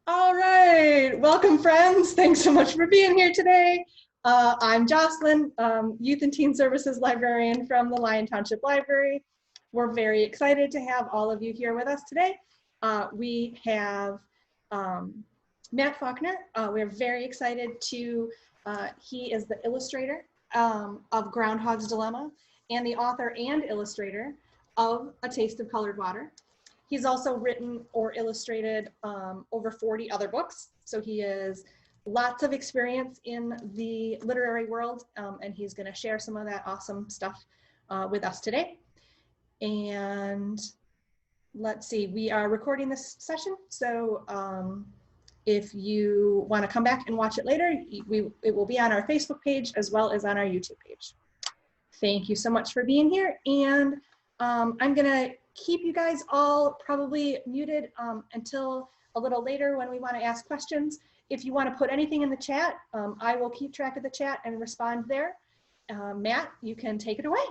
All right, welcome friends. Thanks so much for being here today. I'm Jocelyn, Youth and Teen Services Librarian from the Lyon Township Library. We're very excited to have all of you here with us today. We have Matt Faulkner. We're very excited to, he is the illustrator of Groundhog's Dilemma and the author and illustrator of A Taste of Colored Water. He's also written or illustrated over 40 other books. So he has lots of experience in the literary world, and he's gonna share some of that awesome stuff with us today. And let's see, we are recording this session. So if you wanna come back and watch it later, it will be on our Facebook page as well as on our YouTube page. Thank you so much for being here. And I'm gonna keep you guys all probably muted until a little later when we want to ask questions. If you want to put anything in the chat, I will keep track of the chat and respond there. Matt, you can take it away.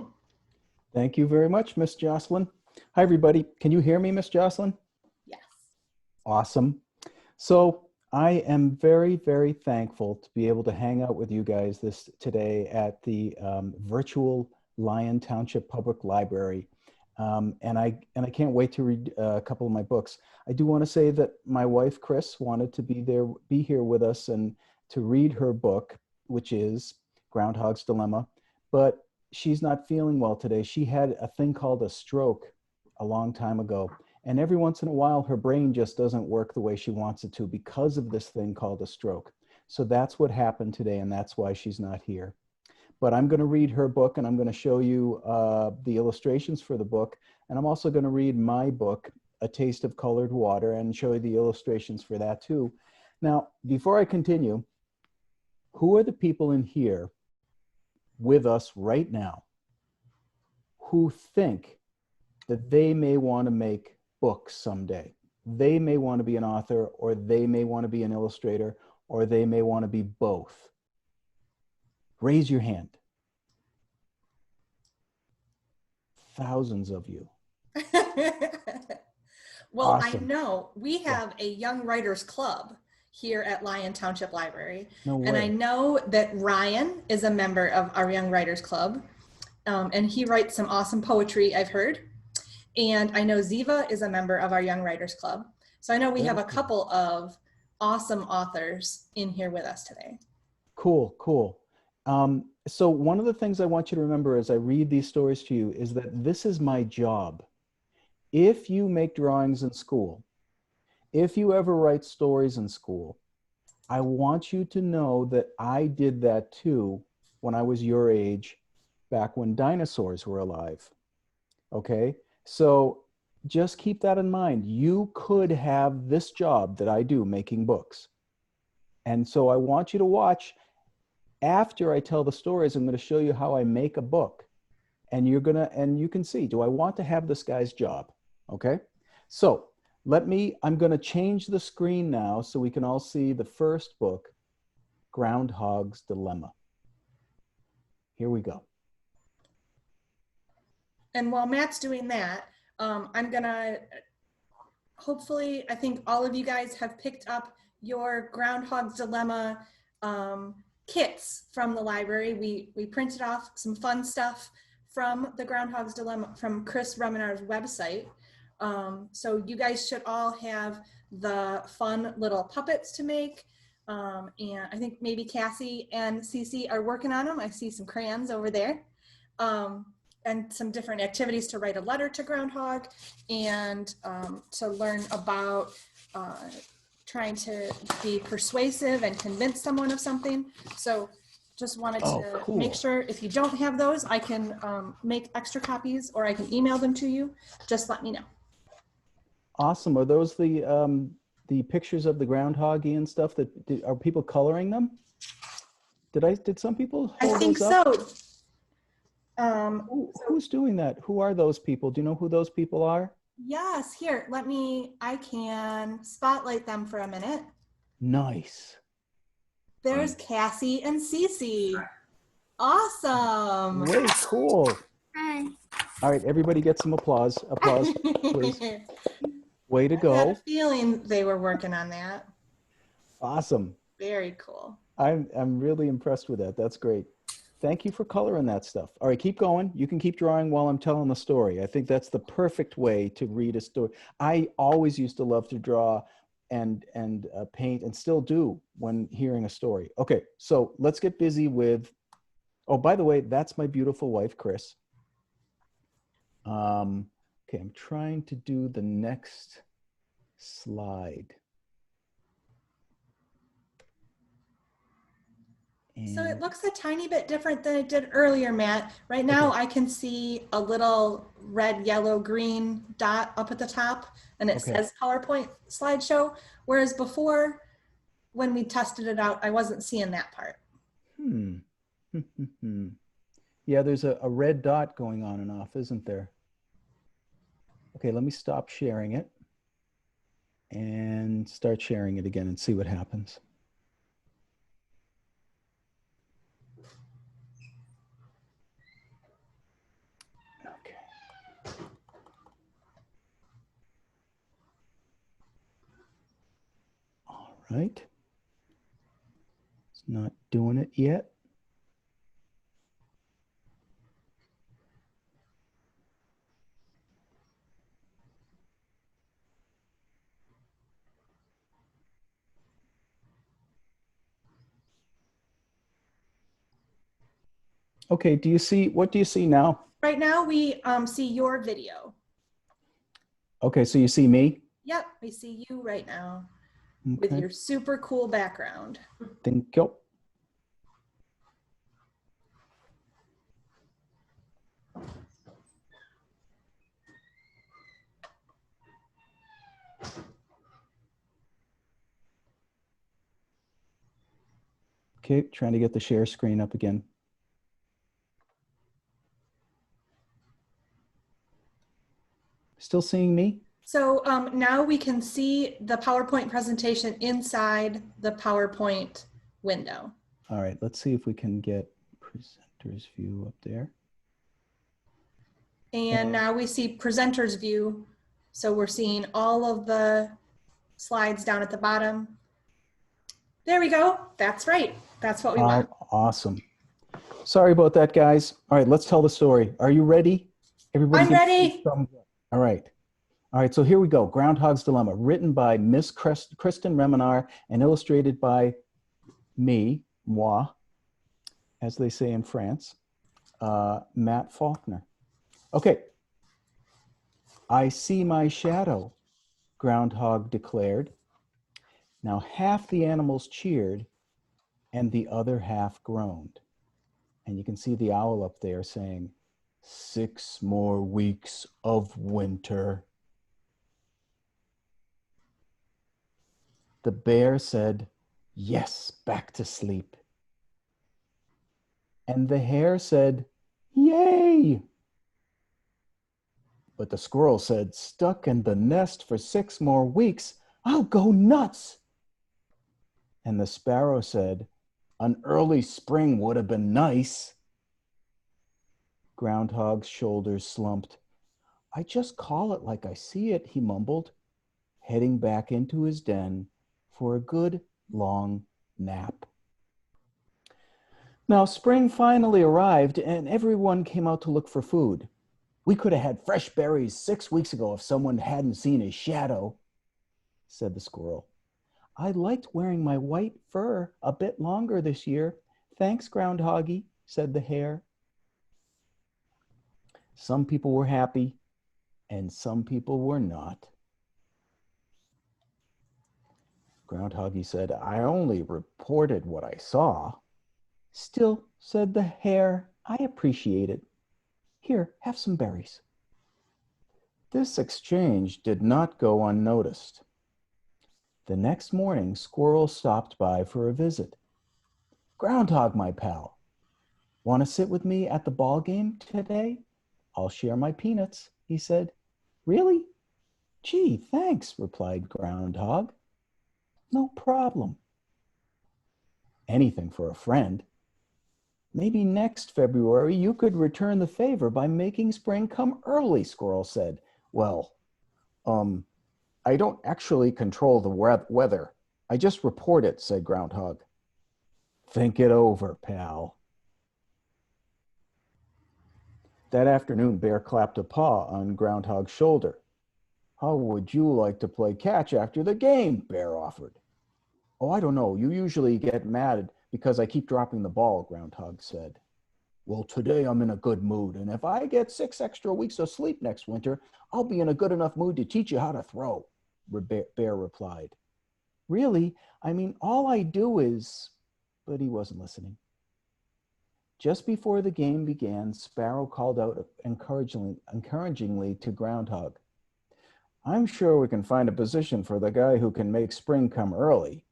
Thank you very much, Miss Jocelyn. Hi, everybody. Can you hear me, Miss Jocelyn? Yes. Awesome. So I am very, very thankful to be able to hang out with you guys today at the virtual Lyon Township Public Library. And I can't wait to read a couple of my books. I do want to say that my wife, Chris, wanted to be here with us and to read her book, which is Groundhog's Dilemma, but she's not feeling well today. She had a thing called a stroke a long time ago. And every once in a while, her brain just doesn't work the way she wants it to because of this thing called a stroke. So that's what happened today, and that's why she's not here. But I'm going to read her book, and I'm going to show you the illustrations for the book. And I'm also going to read my book, A Taste of Colored Water, and show you the illustrations for that too. Now, before I continue, who are the people in here with us right now who think that they may want to make books someday? They may want to be an author, or they may want to be an illustrator, or they may want to be both. Raise your hand. Thousands of you. Well, Awesome. I know we have a Young Writers Club here at Lyon Township Library. No way. And I know that Ryan is a member of our Young Writers Club, and he writes some awesome poetry, I've heard. And I know Ziva is a member of our Young Writers Club. So I know we have a couple of awesome authors in here with us today. Cool, cool. So one of the things I want you to remember as I read these stories to you is that this is my job. If you make drawings in school, if you ever write stories in school, I want you to know that I did that too when I was your age, back when dinosaurs were alive. Okay? So just keep that in mind. You could have this job that I do, making books. And so I want you to watch. After I tell the stories, I'm going to show you how I make a book, and you can see, do I want to have this guy's job? Okay. So I'm going to change the screen now so we can all see the first book, Groundhog's Dilemma. Here we go. And while Matt's doing that, I'm gonna, hopefully, I think all of you guys have picked up your Groundhog's Dilemma kits from the library. We printed off some fun stuff from the Groundhog's Dilemma from Kristen Remenar's website. So you guys should all have the fun little puppets to make. And I think maybe Cassie and Cece are working on them. I see some crayons over there. And some different activities to write a letter to Groundhog, and to learn about trying to be persuasive and convince someone of something. So just wanted to make sure, if you don't have those, I can make extra copies, or I can email them to you. Just let me know. Awesome. Are those the pictures of the groundhoggy and stuff are people coloring them? Did some people hold I think those up? so. Who's doing that? Who are those people? Do you know who those people are? Yes, here, I can spotlight them for a minute. Nice. There's Cassie and Cece. Awesome. Way cool. Hi. All right, everybody get some applause. Applause, please. Way to I had a go. feeling they were working on that. Awesome. Very cool. I'm really impressed with that. That's great. Thank you for coloring that stuff. All right, keep going. You can keep drawing while I'm telling the story. I think that's the perfect way to read a story. I always used to love to draw and paint, and still do when hearing a story. Okay, so let's get busy with, oh, by the way, that's my beautiful wife, Chris. Okay, I'm trying to do the next slide. So it And looks a tiny bit different than it did earlier, Matt. Right now okay, I can see a little red, yellow, green dot up at the top, and it okay. says PowerPoint slideshow. Whereas before, when we tested it out, I wasn't seeing that part. Hmm. Yeah, there's a red dot going on and off, isn't there? Okay, let me stop sharing it and start sharing it again and see what happens. Okay. All right. It's not doing it yet. Okay, do you see, what do you see now? Right now we see your video. Okay, so you see me? Yep, we see you right now with Okay, your super cool background. thank you. Okay, trying to get the share screen up again. Still seeing me? So now we can see the PowerPoint presentation inside the PowerPoint window. All right, let's see if we can get presenter's view up there. And now we see presenter's view. So we're seeing all of the slides down at the bottom. There we go. That's right. That's what we want. Awesome. Sorry about that, guys. All right, let's tell the story. Are you ready? Everybody I'm give me ready. thumbs up. All right. All right, so here we go. Groundhog's Dilemma, written by Miss Kristen Remenar and illustrated by me, moi, as they say in France, Matt Faulkner. Okay. I see my shadow, Groundhog declared. Now half the animals cheered and the other half groaned. And you can see the owl up there saying, 6 more weeks of winter. The bear said, yes, back to sleep. And the hare said, yay. But the squirrel said, stuck in the nest for 6 more weeks, I'll go nuts. And the sparrow said, an early spring would have been nice. Groundhog's shoulders slumped. I just call it like I see it, he mumbled, heading back into his den for a good long nap. Now, spring finally arrived and everyone came out to look for food. We could have had fresh berries 6 weeks ago if someone hadn't seen his shadow, said the squirrel. I liked wearing my white fur a bit longer this year. Thanks, Groundhoggy, said the hare. Some people were happy and some people were not. Groundhoggy said, I only reported what I saw. Still, said the hare, I appreciate it. Here, have some berries. This exchange did not go unnoticed. The next morning, Squirrel stopped by for a visit. Groundhog, my pal, want to sit with me at the ball game today? I'll share my peanuts, he said. Really? Gee, thanks, replied Groundhog. No problem. Anything for a friend. Maybe next February you could return the favor by making spring come early, Squirrel said. Well, I don't actually control the weather. I just report it, said Groundhog. Think it over, pal. That afternoon, Bear clapped a paw on Groundhog's shoulder. How would you like to play catch after the game? Bear offered. Oh, I don't know. You usually get mad because I keep dropping the ball, Groundhog said. Well, today I'm in a good mood, and if I get 6 extra weeks of sleep next winter, I'll be in a good enough mood to teach you how to throw, Bear replied. Really? I mean, all I do is... But he wasn't listening. Just before the game began, Sparrow called out encouragingly to Groundhog. I'm sure we can find a position for the guy who can make spring come early.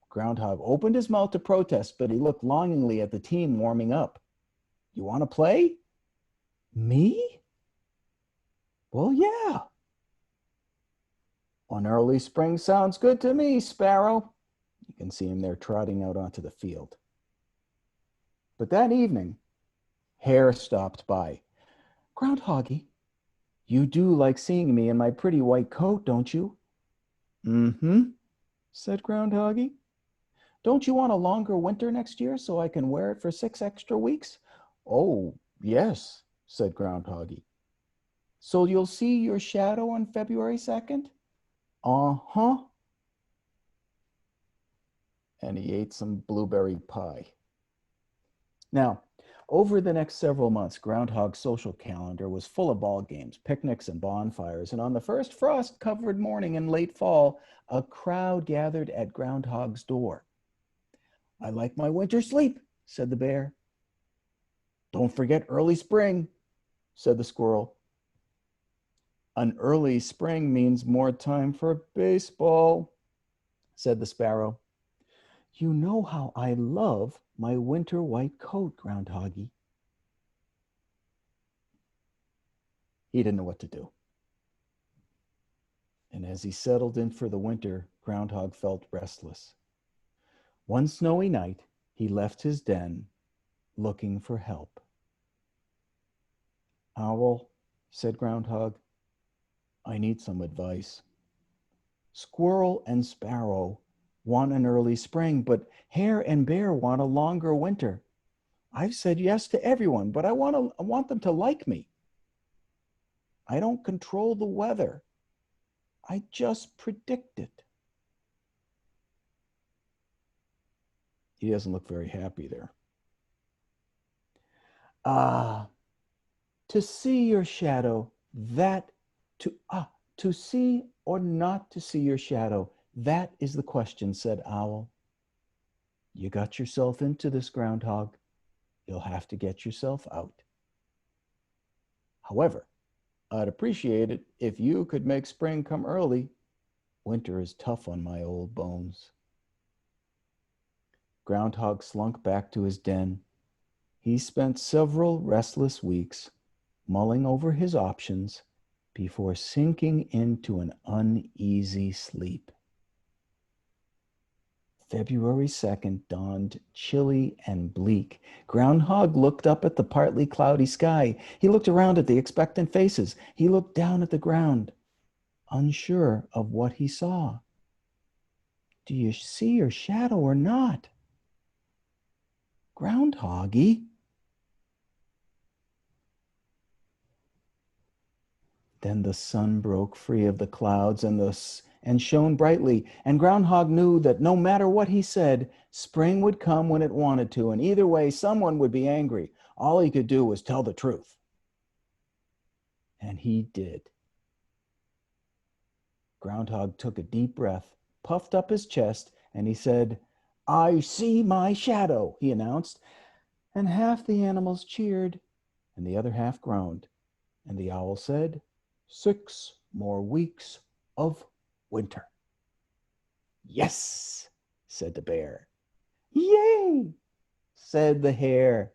Groundhog opened his mouth to protest, but he looked longingly at the team warming up. You want to play? Me? Well, yeah. An early spring sounds good to me, Sparrow. You can see him there trotting out onto the field. But that evening, Hare stopped by. Groundhoggy, you do like seeing me in my pretty white coat, don't you? Mm-hmm, said Groundhoggy. Don't you want a longer winter next year so I can wear it for 6 extra weeks? Oh, yes, said Groundhoggy. So you'll see your shadow on February 2nd? Uh-huh. And he ate some blueberry pie. Now, over the next several months, Groundhog's social calendar was full of ball games, picnics, and bonfires. And on the first frost-covered morning in late fall, a crowd gathered at Groundhog's door. I like my winter sleep, said the bear. Don't forget early spring, said the squirrel. An early spring means more time for baseball, said the sparrow. You know how I love my winter white coat, Groundhoggy. He didn't know what to do. And as he settled in for the winter, Groundhog felt restless. One snowy night, he left his den looking for help. Owl, said Groundhog, I need some advice. Squirrel and Sparrow want an early spring, but Hare and Bear want a longer winter. I've said yes to everyone, but I want them to like me. I don't control the weather. I just predict it. He doesn't look very happy there. To see your shadow, to see or not to see your shadow, that is the question, said Owl. You got yourself into this, Groundhog. You'll have to get yourself out. However, I'd appreciate it if you could make spring come early. Winter is tough on my old bones. Groundhog slunk back to his den. He spent several restless weeks mulling over his options before sinking into an uneasy sleep. February 2nd dawned chilly and bleak. Groundhog looked up at the partly cloudy sky. He looked around at the expectant faces. He looked down at the ground, unsure of what he saw. Do you see your shadow or not? Groundhoggy. Then the sun broke free of the clouds and shone brightly, and Groundhog knew that no matter what he said, spring would come when it wanted to, and either way, someone would be angry. All he could do was tell the truth. And he did. Groundhog took a deep breath, puffed up his chest, and he said, I see my shadow, he announced, and half the animals cheered, and the other half groaned. And the owl said, 6 more weeks of winter. Yes, said the bear. Yay, said the hare.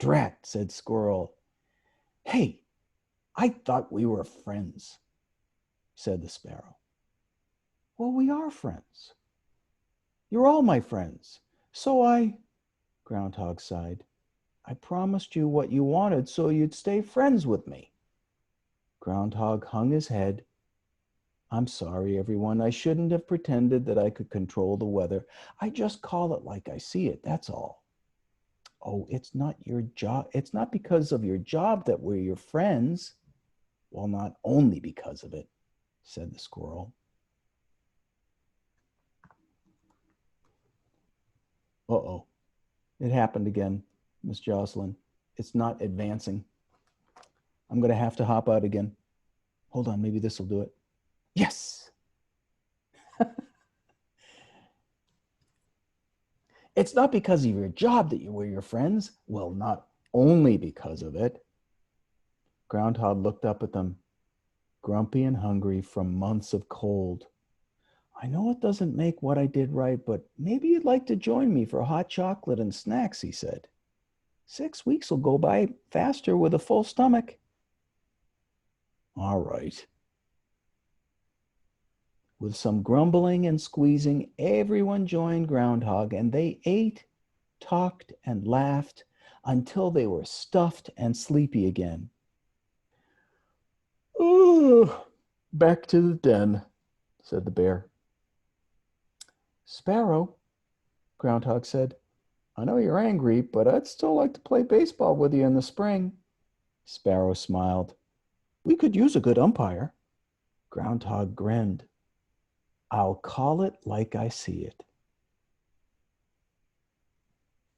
Drat, said Squirrel. Hey, I thought we were friends, said the sparrow. Well, we are friends. You're all my friends. Groundhog sighed, I promised you what you wanted so you'd stay friends with me. Groundhog hung his head. I'm sorry, everyone. I shouldn't have pretended that I could control the weather. I just call it like I see it, that's all. Oh, it's not your job. It's not because of your job that we're your friends. Well, not only because of it, said the squirrel. Uh-oh, it happened again, Miss Jocelyn. It's not advancing. I'm going to have to hop out again. Hold on, maybe this will do it. Yes. It's not because of your job that you were your friends. Well, not only because of it. Groundhog looked up at them, grumpy and hungry from months of cold. I know it doesn't make what I did right, but maybe you'd like to join me for hot chocolate and snacks, he said. 6 weeks will go by faster with a full stomach. All right. With some grumbling and squeezing, everyone joined Groundhog, and they ate, talked, and laughed until they were stuffed and sleepy again. Oh, back to the den, said the bear. Sparrow, Groundhog said, I know you're angry, but I'd still like to play baseball with you in the spring. Sparrow smiled. We could use a good umpire. Groundhog grinned. I'll call it like I see it.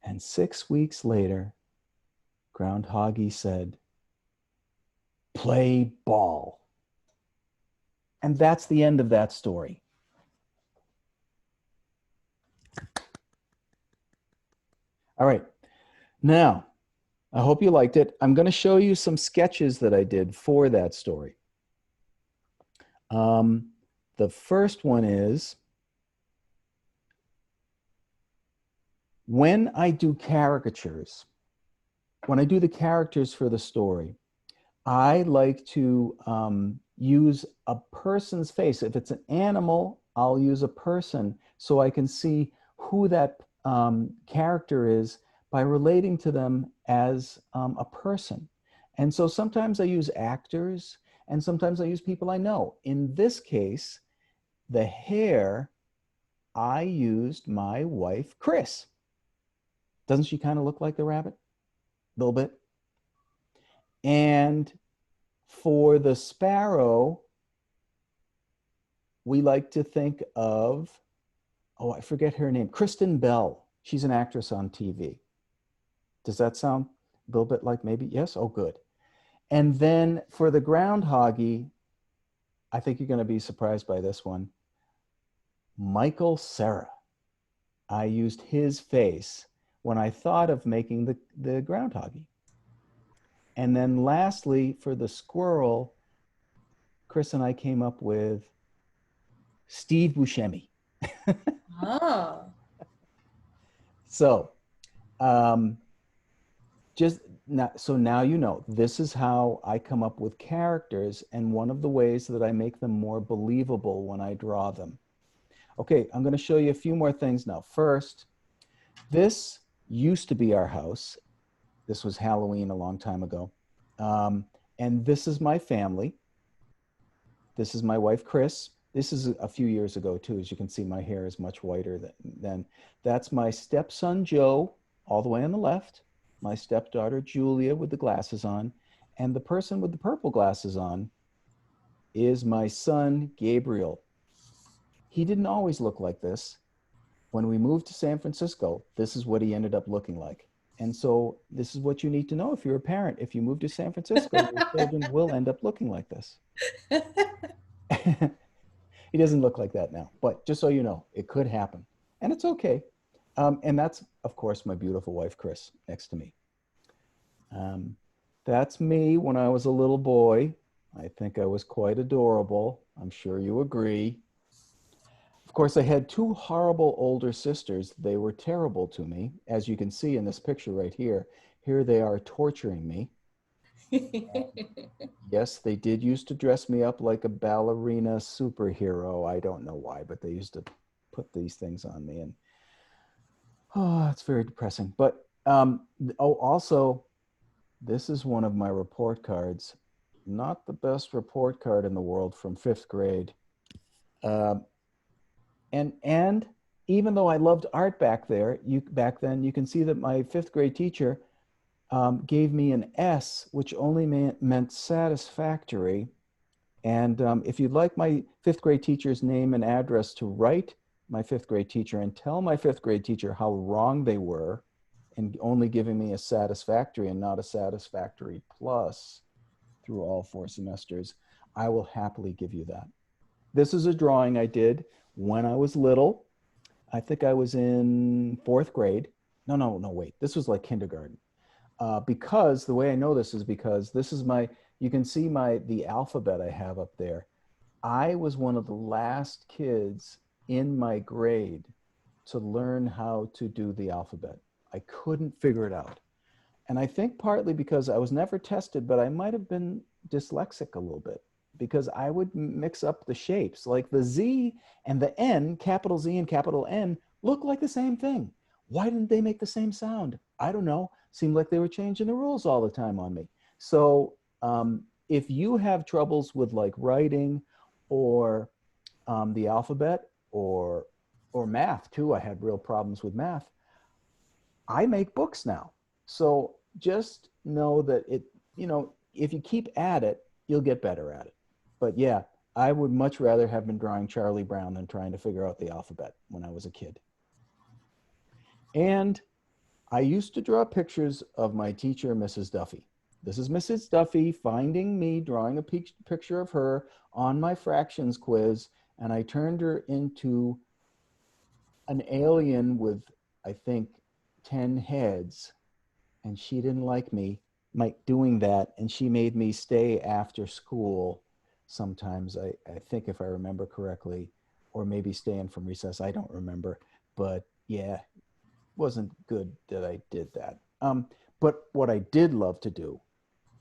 And 6 weeks later, Groundhoggy said, play ball. And that's the end of that story. All right. Now, I hope you liked it. I'm going to show you some sketches that I did for that story. The first one is when I do caricatures, when I do the characters for the story, I like to use a person's face. If it's an animal, I'll use a person so I can see who that character is by relating to them as a person. And so sometimes I use actors and sometimes I use people I know. In this case, the hair, I used my wife, Chris. Doesn't she kind of look like the rabbit? A little bit. And for the sparrow, we like to think of, oh, I forget her name, Kristen Bell. She's an actress on TV. Does that sound a little bit like maybe? Yes? Oh, good. And then for the groundhoggy, I think you're going to be surprised by this one. Michael Cera. I used his face when I thought of making the groundhoggy. And then lastly, for the squirrel, Chris and I came up with Steve Buscemi. Oh. So, just now, so now you know, this is how I come up with characters and one of the ways that I make them more believable when I draw them. Okay, I'm going to show you a few more things now. First, this used to be our house. This was Halloween a long time ago. And this is my family. This is my wife, Chris. This is a few years ago too. As you can see, my hair is much whiter than. That's my stepson, Joe, all the way on the left. My stepdaughter, Julia, with the glasses on. And the person with the purple glasses on is my son, Gabriel. He didn't always look like this. When we moved to San Francisco, this is what he ended up looking like. And so this is what you need to know if you're a parent. If you move to San Francisco, your children will end up looking like this. He doesn't look like that now, but just so you know, it could happen. And it's okay. And that's, of course, my beautiful wife, Chris, next to me. That's me when I was a little boy. I think I was quite adorable. I'm sure you agree. Of course, I had two horrible older sisters. They were terrible to me. As you can see in this picture right here, here they are torturing me. Yes, they did used to dress me up like a ballerina superhero. I don't know why, but they used to put these things on me. And oh, it's very depressing. But also, this is one of my report cards. Not the best report card in the world from 5th grade. Uh, and even though I loved art back then, you can see that my fifth grade teacher gave me an S, which only meant satisfactory. And if you'd like my fifth grade teacher's name and address to write my fifth grade teacher and tell my fifth grade teacher how wrong they were in only giving me a satisfactory and not a satisfactory plus through all 4 semesters, I will happily give you that. This is a drawing I did when I was little. I think I was in 4th grade. No, wait. This was like kindergarten. Because the way I know this is because this is you can see the alphabet I have up there. I was one of the last kids in my grade to learn how to do the alphabet. I couldn't figure it out. And I think partly because I was never tested, but I might have been dyslexic a little bit because I would mix up the shapes. Like the Z and the N, capital Z and capital N, look like the same thing. Why didn't they make the same sound? I don't know. Seemed like they were changing the rules all the time on me. So if you have troubles with like writing or the alphabet or math too, I had real problems with math. I make books now. So just know that if you keep at it, you'll get better at it. But yeah, I would much rather have been drawing Charlie Brown than trying to figure out the alphabet when I was a kid. And I used to draw pictures of my teacher, Mrs. Duffy. This is Mrs. Duffy finding me drawing a picture of her on my fractions quiz, and I turned her into an alien with, I think, 10 heads, and she didn't like me doing that, and she made me stay after school sometimes, I think, if I remember correctly, or maybe staying from recess. I don't remember, but yeah, wasn't good that I did that. But what I did love to do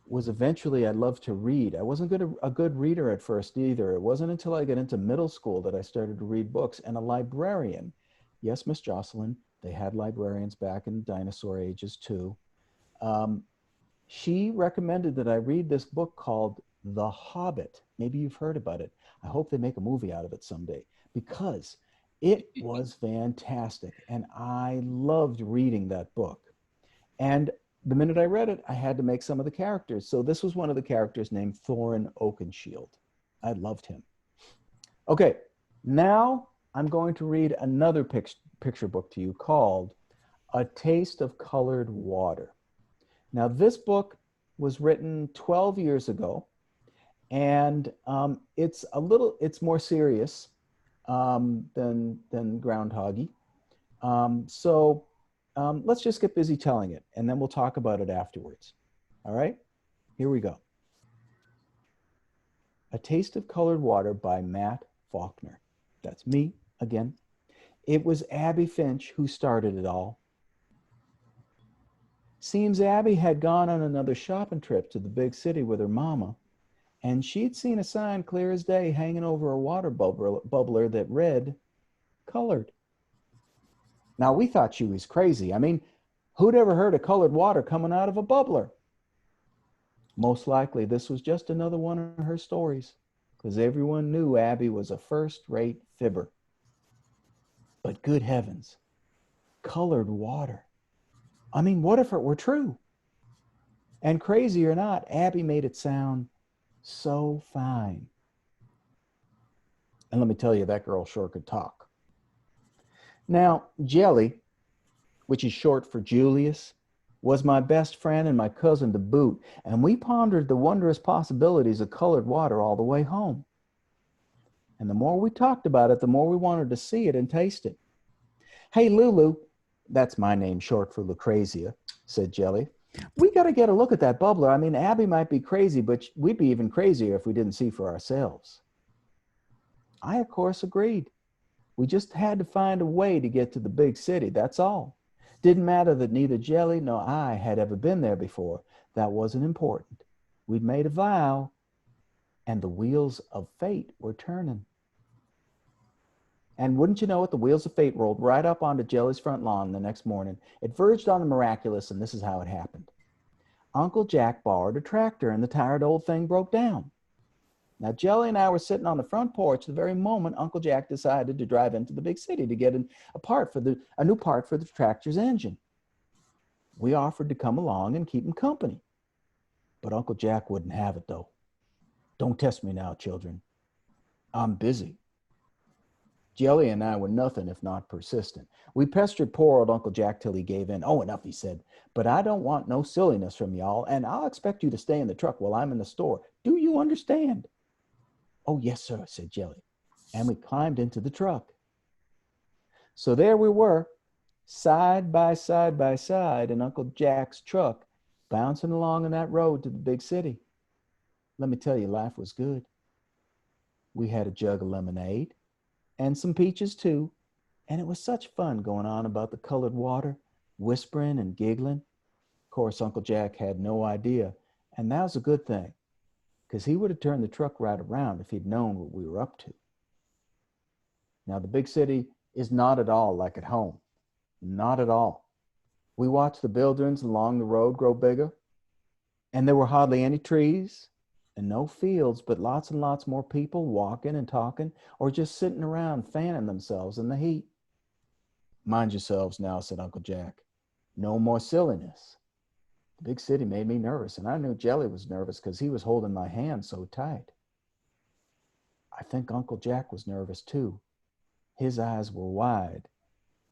was eventually I loved to read. I wasn't a good reader at first either. It wasn't until I got into middle school that I started to read books. And a librarian, yes, Miss Jocelyn, they had librarians back in dinosaur ages too. She recommended that I read this book called The Hobbit. Maybe you've heard about it. I hope they make a movie out of it someday because it was fantastic. And I loved reading that book. And the minute I read it, I had to make some of the characters. So this was one of the characters named Thorin Oakenshield. I loved him. Okay, now I'm going to read another picture book to you called A Taste of Colored Water. Now this book was written 12 years ago, and it's more serious than Groundhoggy. Let's just get busy telling it, and then we'll talk about it afterwards. All right, here we go. A Taste of Colored Water by Matt Faulkner. That's me again. It was Abby Finch who started it all. Seems Abby had gone on another shopping trip to the big city with her mama, and she'd seen a sign clear as day hanging over a water bubbler that read, colored. Now, we thought she was crazy. I mean, who'd ever heard of colored water coming out of a bubbler? Most likely, this was just another one of her stories, because everyone knew Abby was a first-rate fibber. But good heavens, colored water. I mean, what if it were true? And crazy or not, Abby made it sound so fine. And let me tell you, that girl sure could talk. Now, Jelly, which is short for Julius, was my best friend and my cousin to boot, and we pondered the wondrous possibilities of colored water all the way home. And the more we talked about it, the more we wanted to see it and taste it. Hey, Lulu, that's my name short for Lucrezia, said Jelly. We got to get a look at that bubbler. I mean, Abby might be crazy, but we'd be even crazier if we didn't see for ourselves. I, of course, agreed. We just had to find a way to get to the big city, that's all. Didn't matter that neither Jelly nor I had ever been there before. That wasn't important. We'd made a vow, and the wheels of fate were turning. And wouldn't you know it, the wheels of fate rolled right up onto Jelly's front lawn the next morning. It verged on the miraculous, and this is how it happened. Uncle Jack borrowed a tractor, and the tired old thing broke down. Now, Jelly and I were sitting on the front porch the very moment Uncle Jack decided to drive into the big city to get a new part for the tractor's engine. We offered to come along and keep him company. But Uncle Jack wouldn't have it, though. Don't test me now, children. I'm busy. Jelly and I were nothing if not persistent. We pestered poor old Uncle Jack till he gave in. Oh, enough, he said. But I don't want no silliness from y'all, and I'll expect you to stay in the truck while I'm in the store. Do you understand? Oh, yes, sir, said Jelly. And we climbed into the truck. So there we were, side by side in Uncle Jack's truck, bouncing along on that road to the big city. Let me tell you, life was good. We had a jug of lemonade and some peaches too, and it was such fun going on about the colored water, whispering and giggling. Of course, Uncle Jack had no idea, and that was a good thing, because he would have turned the truck right around if he'd known what we were up to. Now, the big city is not at all like at home. Not at all. We watched the buildings along the road grow bigger, and there were hardly any trees and no fields, but lots and lots more people walking and talking or just sitting around fanning themselves in the heat. Mind yourselves now, said Uncle Jack. No more silliness. The big city made me nervous, and I knew Jelly was nervous because he was holding my hand so tight. I think Uncle Jack was nervous too. His eyes were wide,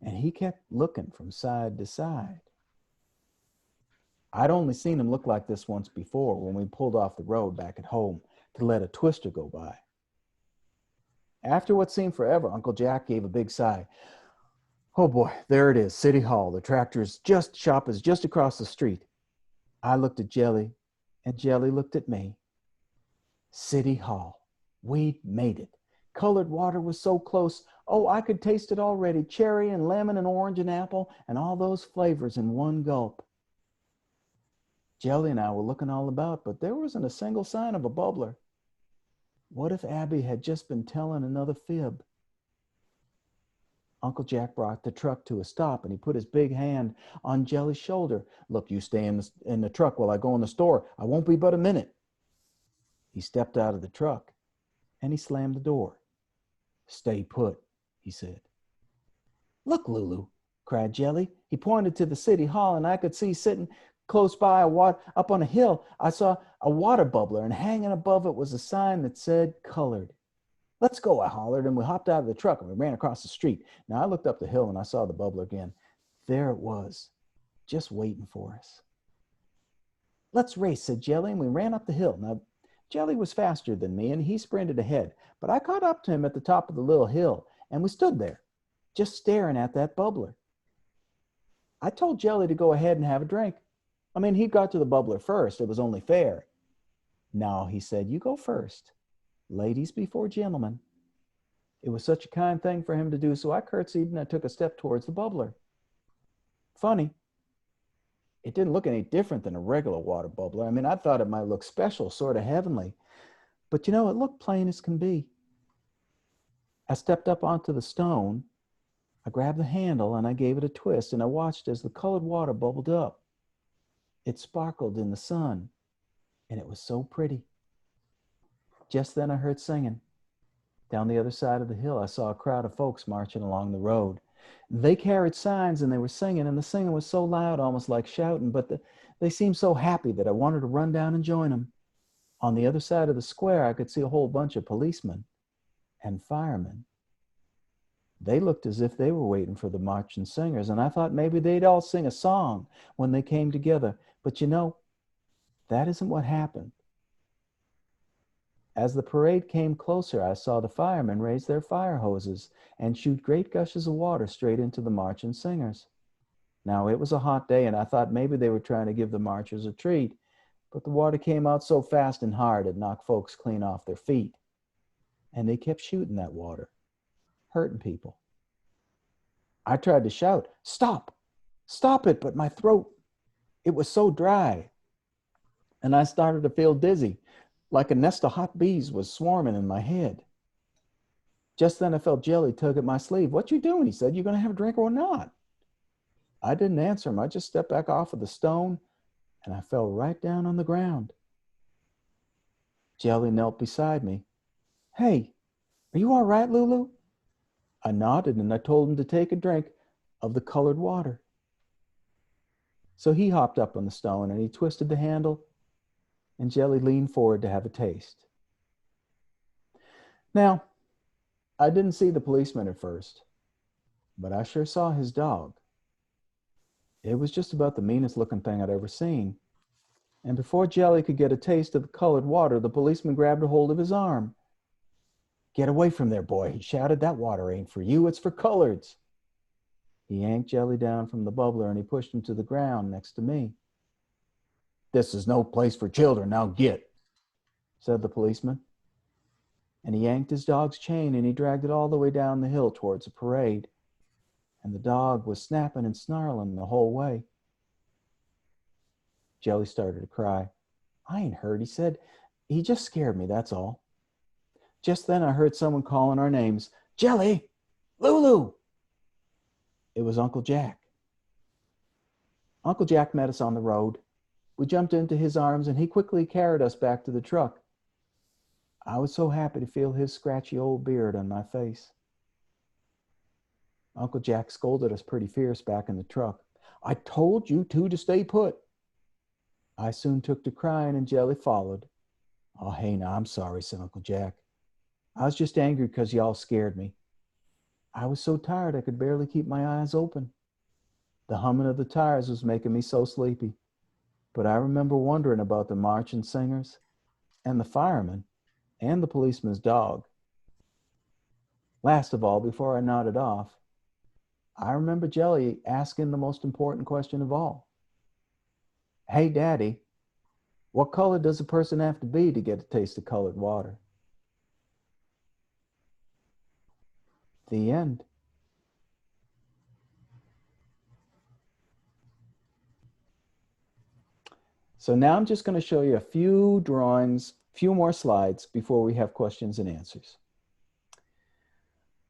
and he kept looking from side to side. I'd only seen him look like this once before when we pulled off the road back at home to let a twister go by. After what seemed forever, Uncle Jack gave a big sigh. Oh boy, there it is, City Hall. The tractor's shop is just across the street. I looked at Jelly, and Jelly looked at me. City Hall. We'd made it. Colored water was so close. Oh, I could taste it already. Cherry and lemon and orange and apple and all those flavors in one gulp. Jelly and I were looking all about, but there wasn't a single sign of a bubbler. What if Abby had just been telling another fib? Uncle Jack brought the truck to a stop, and he put his big hand on Jelly's shoulder. Look, you stay in the truck while I go in the store. I won't be but a minute. He stepped out of the truck, and he slammed the door. Stay put, he said. Look, Lulu, cried Jelly. He pointed to the city hall, and I could see sitting close by up on a hill. I saw a water bubbler, and hanging above it was a sign that said colored. Let's go, I hollered, and we hopped out of the truck and we ran across the street. Now I looked up the hill and I saw the bubbler again. There it was, just waiting for us. Let's race, said Jelly, and we ran up the hill. Now, Jelly was faster than me, and he sprinted ahead, but I caught up to him at the top of the little hill, and we stood there, just staring at that bubbler. I told Jelly to go ahead and have a drink. I mean, he got to the bubbler first. It was only fair. No, he said, you go first. Ladies before gentlemen. It was such a kind thing for him to do, so I curtsied and I took a step towards the bubbler. Funny. It didn't look any different than a regular water bubbler. I mean, I thought it might look special, sort of heavenly. But you know, it looked plain as can be. I stepped up onto the stone. I grabbed the handle and I gave it a twist, and I watched as the colored water bubbled up. It sparkled in the sun, and it was so pretty. Just then I heard singing. Down the other side of the hill, I saw a crowd of folks marching along the road. They carried signs and they were singing, and the singing was so loud, almost like shouting, but they seemed so happy that I wanted to run down and join them. On the other side of the square, I could see a whole bunch of policemen and firemen. They looked as if they were waiting for the marching singers, and I thought maybe they'd all sing a song when they came together. But you know, that isn't what happened. As the parade came closer, I saw the firemen raise their fire hoses and shoot great gushes of water straight into the marching singers. Now, it was a hot day, and I thought maybe they were trying to give the marchers a treat, but the water came out so fast and hard it knocked folks clean off their feet. And they kept shooting that water, hurting people. I tried to shout, "Stop! Stop it!" but my throat, it was so dry. And I started to feel dizzy, like a nest of hot bees was swarming in my head. Just then I felt Jelly tug at my sleeve. "What you doing?" he said. "You going to have a drink or not?" I didn't answer him. I just stepped back off of the stone, and I fell right down on the ground. Jelly knelt beside me. Hey, are you all right, Lulu? I nodded and I told him to take a drink of the colored water. So he hopped up on the stone and he twisted the handle, and Jelly leaned forward to have a taste. Now, I didn't see the policeman at first, but I sure saw his dog. It was just about the meanest looking thing I'd ever seen. And before Jelly could get a taste of the colored water, the policeman grabbed a hold of his arm. Get away from there, boy, he shouted. That water ain't for you, it's for coloreds. He yanked Jelly down from the bubbler and he pushed him to the ground next to me. This is no place for children, now get, said the policeman. And he yanked his dog's chain and he dragged it all the way down the hill towards the parade. And the dog was snapping and snarling the whole way. Jelly started to cry. I ain't hurt, he said. He just scared me, that's all. Just then I heard someone calling our names. Jelly! Lulu! It was Uncle Jack. Uncle Jack met us on the road. We jumped into his arms and he quickly carried us back to the truck. I was so happy to feel his scratchy old beard on my face. Uncle Jack scolded us pretty fierce back in the truck. I told you two to stay put. I soon took to crying and Jelly followed. Oh, hey, now I'm sorry, said Uncle Jack. I was just angry because y'all scared me. I was so tired I could barely keep my eyes open. The humming of the tires was making me so sleepy. But I remember wondering about the marching singers and the firemen and the policeman's dog. Last of all, before I nodded off, I remember Jelly asking the most important question of all. Hey, Daddy, what color does a person have to be to get a taste of colored water? The end. So now I'm just going to show you a few drawings, few more slides before we have questions and answers.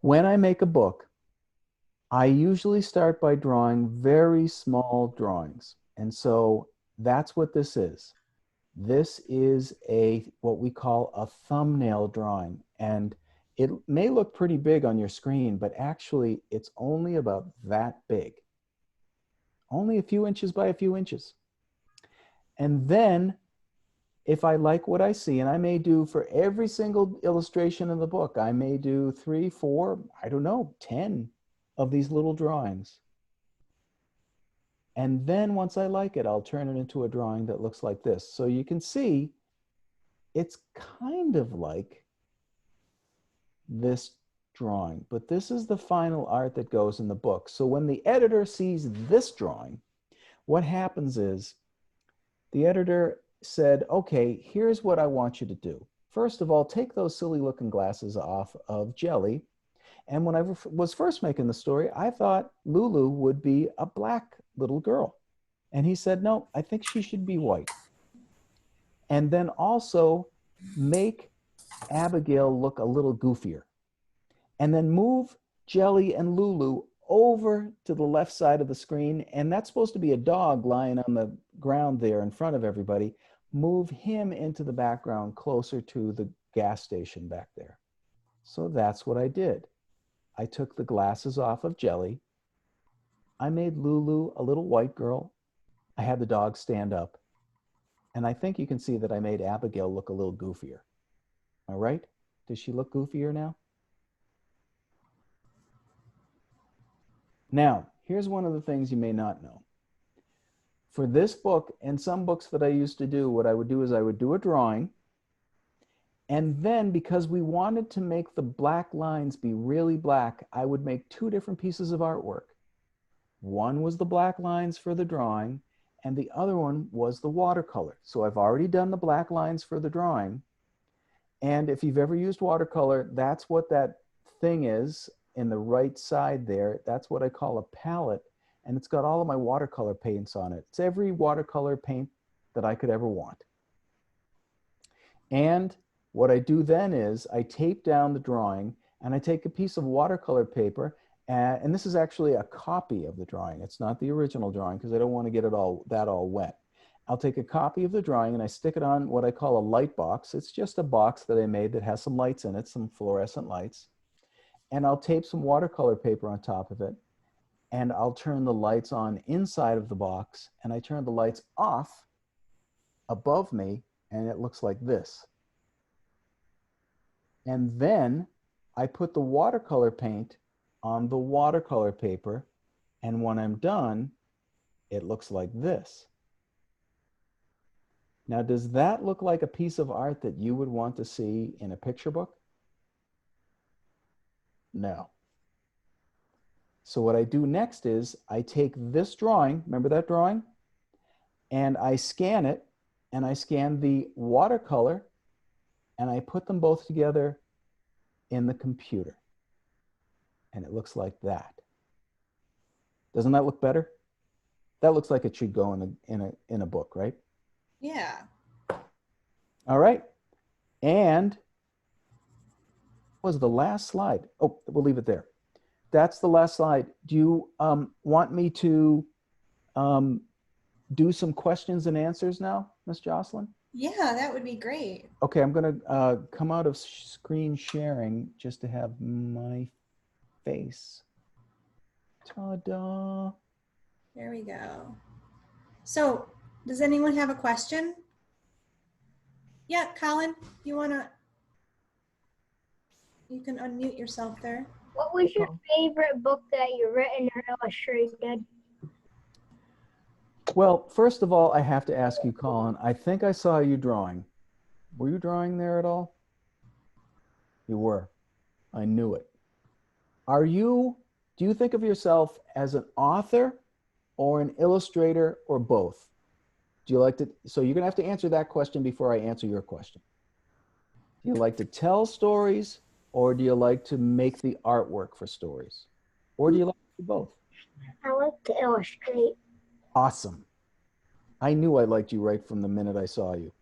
When I make a book, I usually start by drawing very small drawings. And so that's what this is. This is what we call a thumbnail drawing. And it may look pretty big on your screen, but actually it's only about that big. Only a few inches by a few inches. And then if I like what I see, and I may do for every single illustration in the book, I may do 3, 4, I don't know, 10 of these little drawings. And then once I like it, I'll turn it into a drawing that looks like this. So you can see it's kind of like this drawing, but this is the final art that goes in the book. So when the editor sees this drawing, what happens is the editor said, okay, here's what I want you to do. First of all, take those silly looking glasses off of Jelly. And when I was first making the story, I thought Lulu would be a black little girl. And he said, no, I think she should be white. And then also make Abigail look a little goofier. And then move Jelly and Lulu over to the left side of the screen. And that's supposed to be a dog lying on the ground there in front of everybody. Move him into the background closer to the gas station back there. So that's what I did. I took the glasses off of Jelly. I made Lulu a little white girl. I had the dog stand up. And I think you can see that I made Abigail look a little goofier. All right? Does she look goofier now? Now, here's one of the things you may not know. For this book and some books that I used to do, what I would do is I would do a drawing. And then because we wanted to make the black lines be really black, I would make 2 different pieces of artwork. One was the black lines for the drawing, and the other one was the watercolor. So I've already done the black lines for the drawing. And if you've ever used watercolor, that's what that thing is in the right side there. That's what I call a palette. And it's got all of my watercolor paints on it. It's every watercolor paint that I could ever want. And what I do then is I tape down the drawing and I take a piece of watercolor paper, and this is actually a copy of the drawing. It's not the original drawing because I don't want to get it all wet. I'll take a copy of the drawing and I stick it on what I call a light box. It's just a box that I made that has some lights in it, some fluorescent lights. And I'll tape some watercolor paper on top of it. And I'll turn the lights on inside of the box, and I turn the lights off above me, and it looks like this. And then I put the watercolor paint on the watercolor paper, and when I'm done, it looks like this. Now, does that look like a piece of art that you would want to see in a picture book? No. So what I do next is I take this drawing, remember that drawing? And I scan it, and I scan the watercolor, and I put them both together in the computer. And it looks like that. Doesn't that look better? That looks like it should go in a book, right? Yeah. All right. And what was the last slide? Oh, we'll leave it there. That's the last slide. Do you want me to do some questions and answers now, Miss Jocelyn? Yeah, that would be great. Okay, I'm going to come out of screen sharing just to have my face. Ta-da! There we go. So, does anyone have a question? Yeah, Colin, you can unmute yourself there. What was your favorite book that you written or illustrated? Well, first of all, I have to ask you, Colin, I think I saw you drawing. Were you drawing there at all? You were. I knew it. Do you think of yourself as an author or an illustrator or both? Do you like to, so you're going to have to answer that question before I answer your question. Do you like to tell stories, or do you like to make the artwork for stories? Or do you like to do both? I like to illustrate. Awesome. I knew I liked you right from the minute I saw you.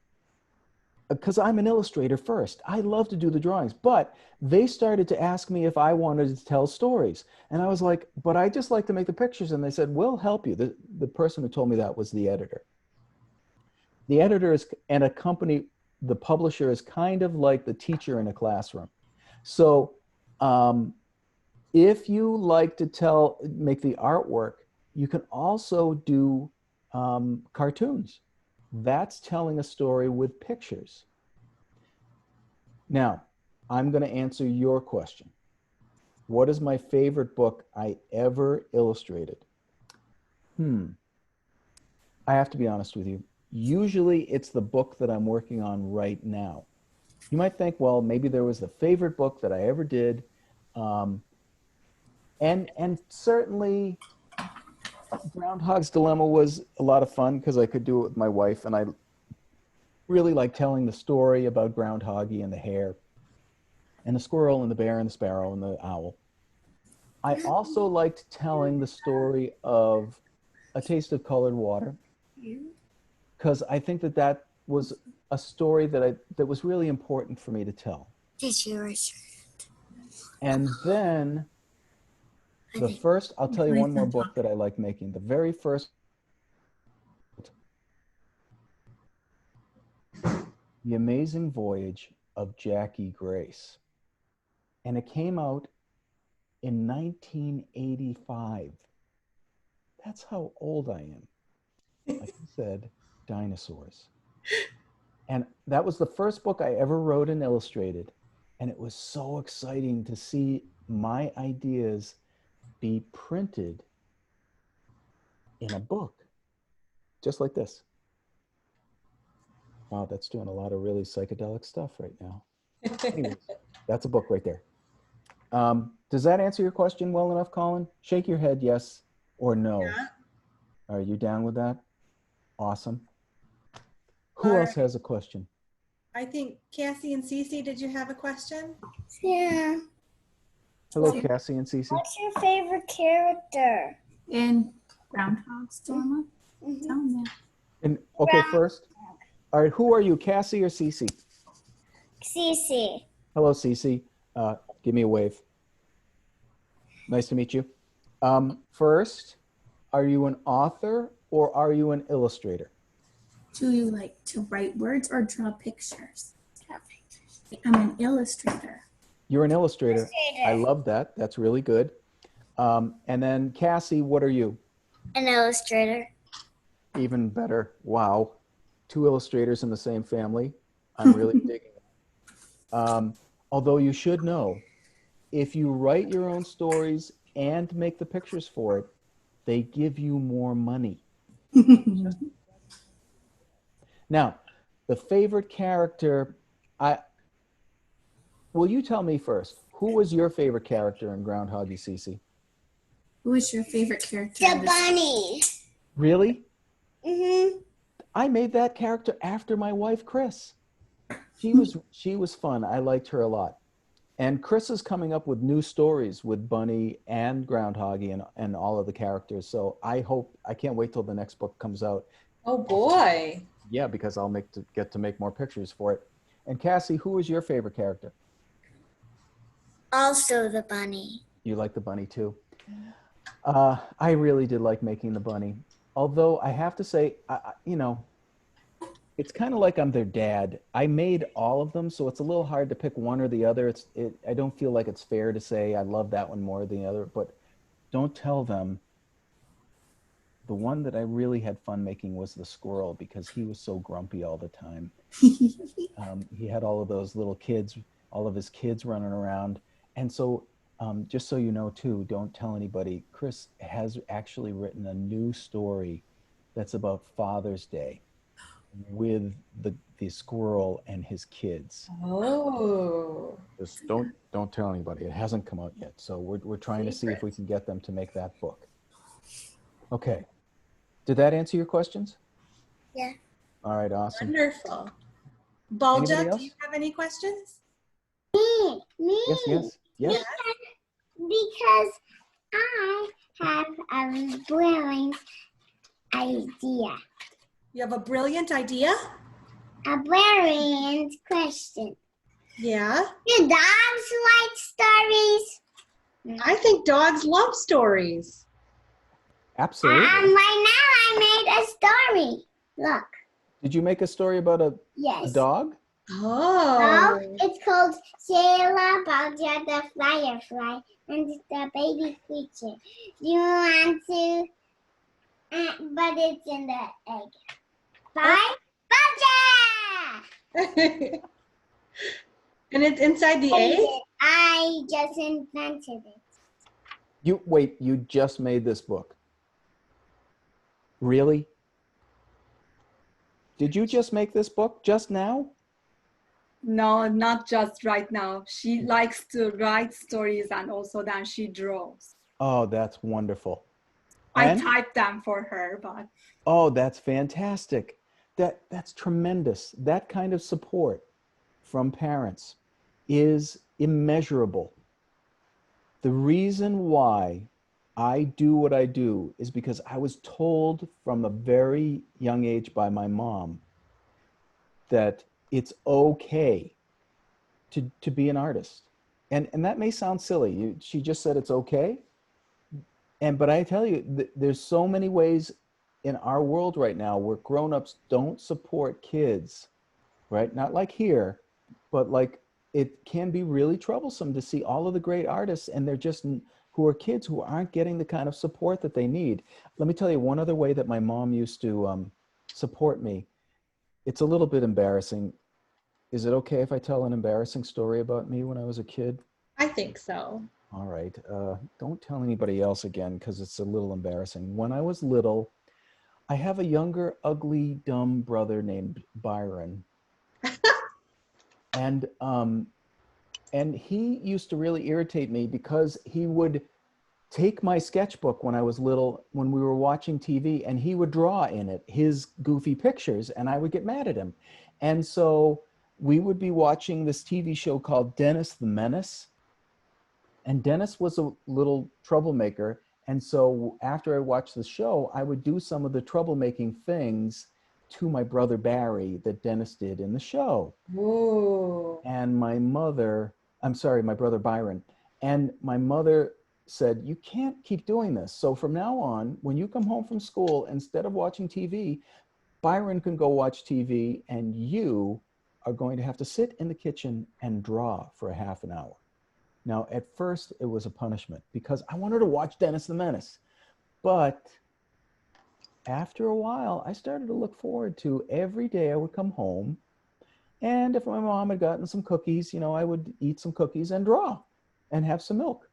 Because I'm an illustrator first. I love to do the drawings, but they started to ask me if I wanted to tell stories. And I was like, but I just like to make the pictures. And they said, we'll help you. The person who told me that was the editor. The editor is, and a company, the publisher is kind of like the teacher in a classroom. So if you like to make the artwork, you can also do cartoons. That's telling a story with pictures. Now, I'm going to answer your question. What is my favorite book I ever illustrated? I have to be honest with you. Usually it's the book that I'm working on right now. You might think, well, maybe there was the favorite book that I ever did. And certainly Groundhog's Dilemma was a lot of fun because I could do it with my wife, and I really like telling the story about Groundhoggy and the hare and the squirrel and the bear and the sparrow and the owl. I also liked telling the story of A Taste of Colored Water because I think that was a story that was really important for me to tell. And then I'll tell you one more book that I like making. The very first, The Amazing Voyage of Jackie Grace. And it came out in 1985. That's how old I am. Like I said, dinosaurs. And that was the first book I ever wrote and illustrated. And it was so exciting to see my ideas be printed in a book, just like this. Wow, that's doing a lot of really psychedelic stuff right now. Anyways, that's a book right there. Does that answer your question well enough, Colin? Shake your head yes or no. Yeah. Are you down with that? Awesome. Who else has a question? I think Cassie and Cece, did you have a question? Yeah. Hello, Cassie and Cece. What's your favorite character? In Groundhog's Dilemma? Mhm. Tell me. And okay, first, all right, who are you, Cassie or Cece? Cece. Hello, Cece. Give me a wave. Nice to meet you. First, are you an author or are you an illustrator? Do you like to write words or draw pictures? I'm an illustrator. You're an illustrator. I love that. That's really good. And then Cassie, what are you? An illustrator. Even better. Wow. Two illustrators in the same family. I'm really digging it. Although you should know, if you write your own stories and make the pictures for it, they give you more money. Now, the favorite character, will you tell me first, who was your favorite character in Groundhoggy, Cece? Who is your favorite character? The bunny. Really? Mm-hmm. I made that character after my wife, Chris. She was fun. I liked her a lot. And Chris is coming up with new stories with Bunny and Groundhoggy and all of the characters. So I can't wait till the next book comes out. Oh boy. Yeah, because I'll get to make more pictures for it. And Cassie, who was your favorite character? Also the bunny. You like the bunny too? I really did like making the bunny. Although I have to say, it's kind of like I'm their dad. I made all of them, so it's a little hard to pick one or the other. I don't feel like it's fair to say I love that one more than the other, but don't tell them. The one that I really had fun making was the squirrel because he was so grumpy all the time. He had all of those little kids, all of his kids running around. And so just so you know too, don't tell anybody, Chris has actually written a new story that's about Father's Day with the squirrel and his kids. Oh. Just don't tell anybody. It hasn't come out yet. So we're trying to see if we can get them to make that book. Okay. Did that answer your questions? Yeah. All right, awesome. Wonderful. Anybody Balja, else? do you have any questions? Me. Yes. Because I have a brilliant idea. You have a brilliant idea? A brilliant question. Yeah. Do dogs like stories? I think dogs love stories. Absolutely. Right now I made a story. Look. Did you make a story about a Yes. dog? Oh. No, it's called Sheila Balja the Firefly and the baby creature. Do you want to? But it's in the egg. Bye, Balja! And it's inside the egg? I just invented it. You just made this book. Really? Did you just make this book just now? No, not just right now. She likes to write stories and also then she draws. Oh, that's wonderful. I And? type them for her, but Oh, that's fantastic. That's tremendous. That kind of support from parents is immeasurable. The reason why I do what I do is because I was told from a very young age by my mom that it's okay to be an artist. And that may sound silly. She just said it's okay. But I tell you, there's so many ways in our world right now where grown-ups don't support kids, right? Not like here, but like it can be really troublesome to see all of the great artists and they're just who are kids who aren't getting the kind of support that they need. Let me tell you one other way that my mom used to support me. It's a little bit embarrassing. Is it okay if I tell an embarrassing story about me when I was a kid? I think so. All right. Don't tell anybody else again because it's a little embarrassing. When I was little, I have a younger, ugly, dumb brother named Byron. And he used to really irritate me because he would take my sketchbook when I was little, when we were watching TV, and he would draw in it his goofy pictures, and I would get mad at him. And so we would be watching this TV show called Dennis the Menace. And Dennis was a little troublemaker. And so after I watched the show, I would do some of the troublemaking things to my brother Barry that Dennis did in the show. Ooh. And my brother Byron. And my mother said, you can't keep doing this. So from now on, when you come home from school, instead of watching TV, Byron can go watch TV and you are going to have to sit in the kitchen and draw for a half an hour. Now, at first it was a punishment because I wanted to watch Dennis the Menace. But after a while, I started to look forward to every day I would come home. And if my mom had gotten some cookies, you know, I would eat some cookies and draw and have some milk.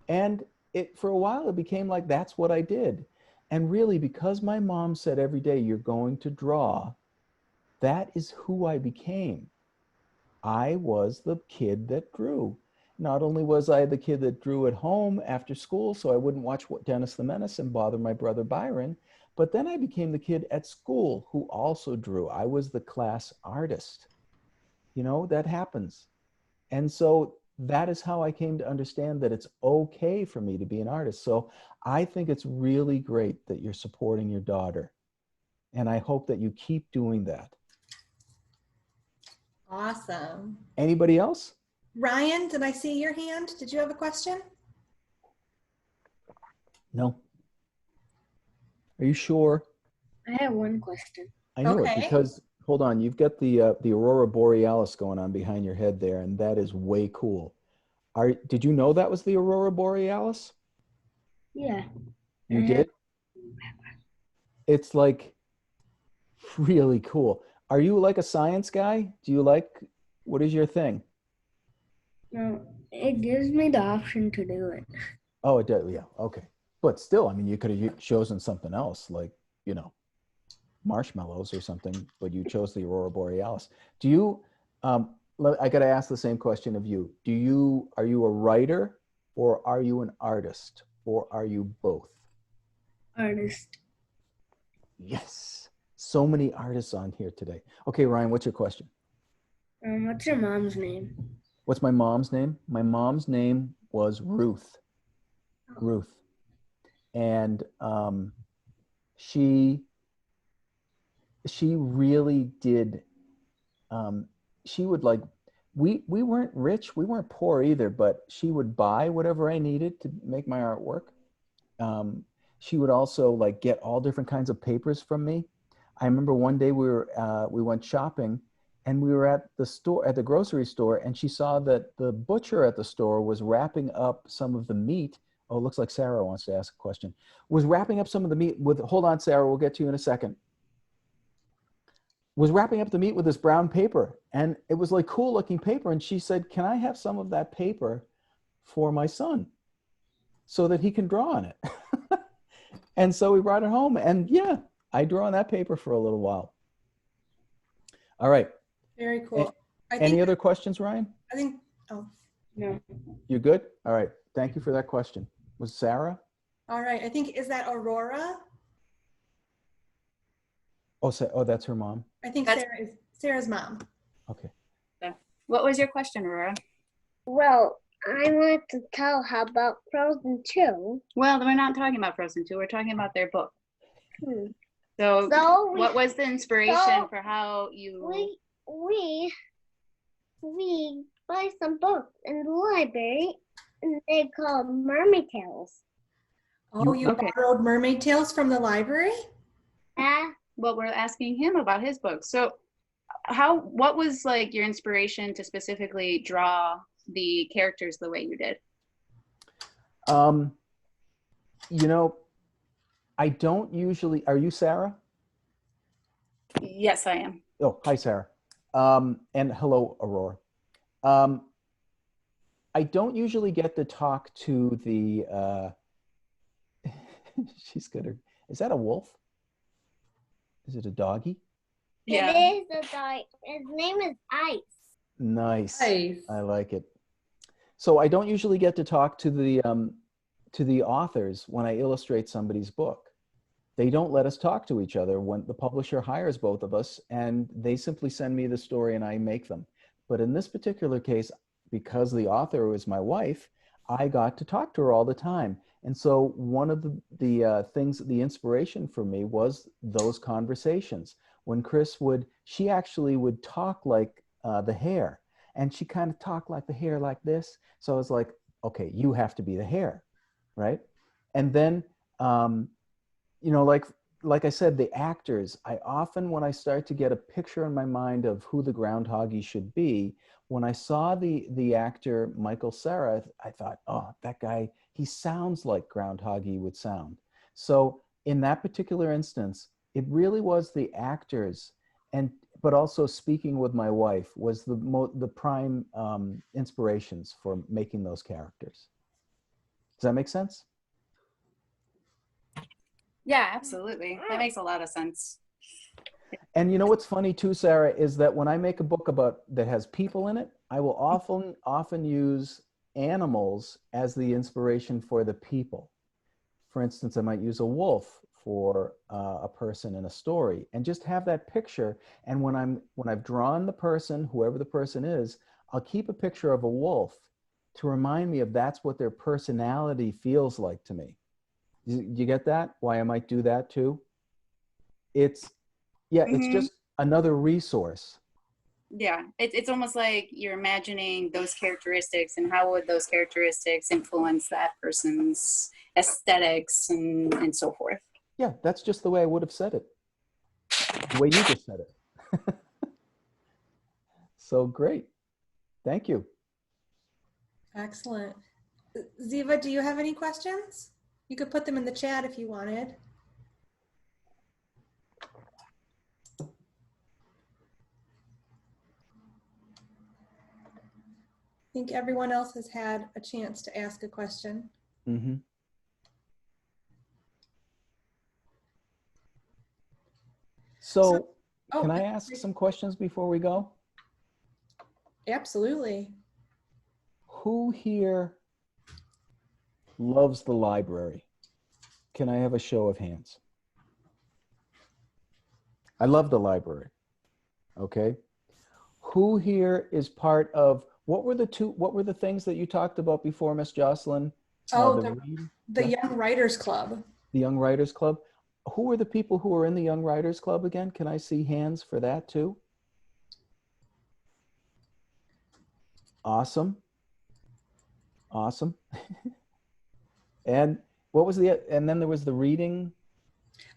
And for a while, it became like that's what I did. And really, because my mom said every day, you're going to draw, that is who I became. I was the kid that drew. Not only was I the kid that drew at home after school, so I wouldn't watch Dennis the Menace and bother my brother Byron, but then I became the kid at school who also drew. I was the class artist. You know, that happens. And so that is how I came to understand that it's okay for me to be an artist. So I think it's really great that you're supporting your daughter. And I hope that you keep doing that. Awesome. Anybody else? Ryan, did I see your hand? Did you have a question? No. Are you sure? I have one question. I know Okay. it because, hold on, you've got the Aurora Borealis going on behind your head there, and that is way cool. Did you know that was the Aurora Borealis? Yeah. You I did? It's like really cool. Are you like a science guy? What is your thing? No, it gives me the option to do it. Oh, it does, yeah, okay. But still, I mean, you could have chosen something else, like, you know, marshmallows or something, but you chose the Aurora Borealis. Do you, I got to ask the same question of you. Are you a writer or are you an artist or are you both? Artist. Yes. So many artists on here today. Okay, Ryan, what's your question? What's your mom's name? What's my mom's name? My mom's name was Ruth. Ruth. And she really did, she would like, we weren't rich, we weren't poor either, but she would buy whatever I needed to make my artwork. She would also like get all different kinds of papers from me. I remember one day we went shopping and we were at the grocery store, and she saw that the butcher at the store was wrapping up some of the meat. Oh, it looks like Sarah wants to ask a question. Was wrapping up some of the meat with, hold on, Sarah, we'll get to you in a second. Was wrapping up the meat with this brown paper, and it was like cool looking paper. And she said, can I have some of that paper for my son so that he can draw on it? And so we brought it home, and yeah, I drew on that paper for a little while. All right. Very cool. Any other questions, Ryan? I think, oh. No. You good? All right. Thank you for that question. Was Sarah? All right. I think, is that Aurora? Oh, that's her mom. I think Sarah is Sarah's mom. Okay. What was your question, Aurora? Well, I want to tell how about Frozen 2. Well, we're not talking about Frozen 2. We're talking about their book. Hmm. So So what was the inspiration so for how you... We buy some books in the library, and they call Mermaid Tales. Oh, you Okay. borrowed Mermaid Tales from the library? Well, we're asking him about his book. So what was like your inspiration to specifically draw the characters the way you did? You know, I don't usually, are you Sarah? Yes, I am. Oh, hi, Sarah. And hello, Aurora. I don't usually get to talk to the, she's good. Is that a wolf? Is it a doggy? Yeah. It is a dog. His name is Ice. Nice. Nice. I like it. So I don't usually get to talk to the authors when I illustrate somebody's book. They don't let us talk to each other when the publisher hires both of us, and they simply send me the story and I make them. But in this particular case, because the author was my wife, I got to talk to her all the time. And so one of the things, the inspiration for me was those conversations. When she actually would talk like the hare, and she kind of talked like the hare like this. So I was like, okay, you have to be the hare, right? And then, you know, like like I said, the actors, I often, when I start to get a picture in my mind of who the groundhoggy should be, when I saw the actor Michael Cera, I thought, oh, that guy, he sounds like groundhoggy would sound. So in that particular instance, it really was the actors, and but also speaking with my wife was the prime inspirations for making those characters. Does that make sense? Yeah, absolutely. That makes a lot of sense. And you know what's funny too, Sarah, is that when I make a book about that has people in it, I will often use animals as the inspiration for the people. For instance, I might use a wolf for a person in a story, and just have that picture. And when I've drawn the person, whoever the person is, I'll keep a picture of a wolf to remind me of that's what their personality feels like to me. You get that? Why I might do that too? It's just another resource. Yeah, it's almost like you're imagining those characteristics and how would those characteristics influence that person's aesthetics and so forth. Yeah, that's just the way I would have said it. The way you just said it. So great. Thank you. Excellent. Ziva, do you have any questions? You could put them in the chat if you wanted. I think everyone else has had a chance to ask a question. Mm-hmm. So can I ask some questions before we go? Absolutely. Who here loves the library? Can I have a show of hands? I love the library. Okay. Who here is part of, what were the things that you talked about before, Miss Jocelyn? The Young Writers Club. The Young Writers Club. Who are the people who are in the Young Writers Club again? Can I see hands for that too? Awesome. Awesome. And what was and then there was the reading.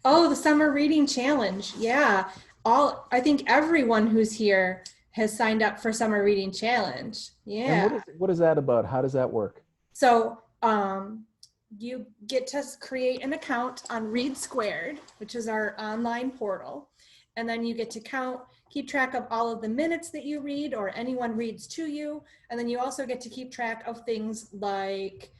Oh, the summer reading challenge. Yeah. I think everyone who's here has signed up for summer reading challenge. Yeah. And what is that about? How does that work? So you get to create an account on Read Squared, which is our online portal. And then you get to keep track of all of the minutes that you read or anyone reads to you. And then you also get to keep track of things like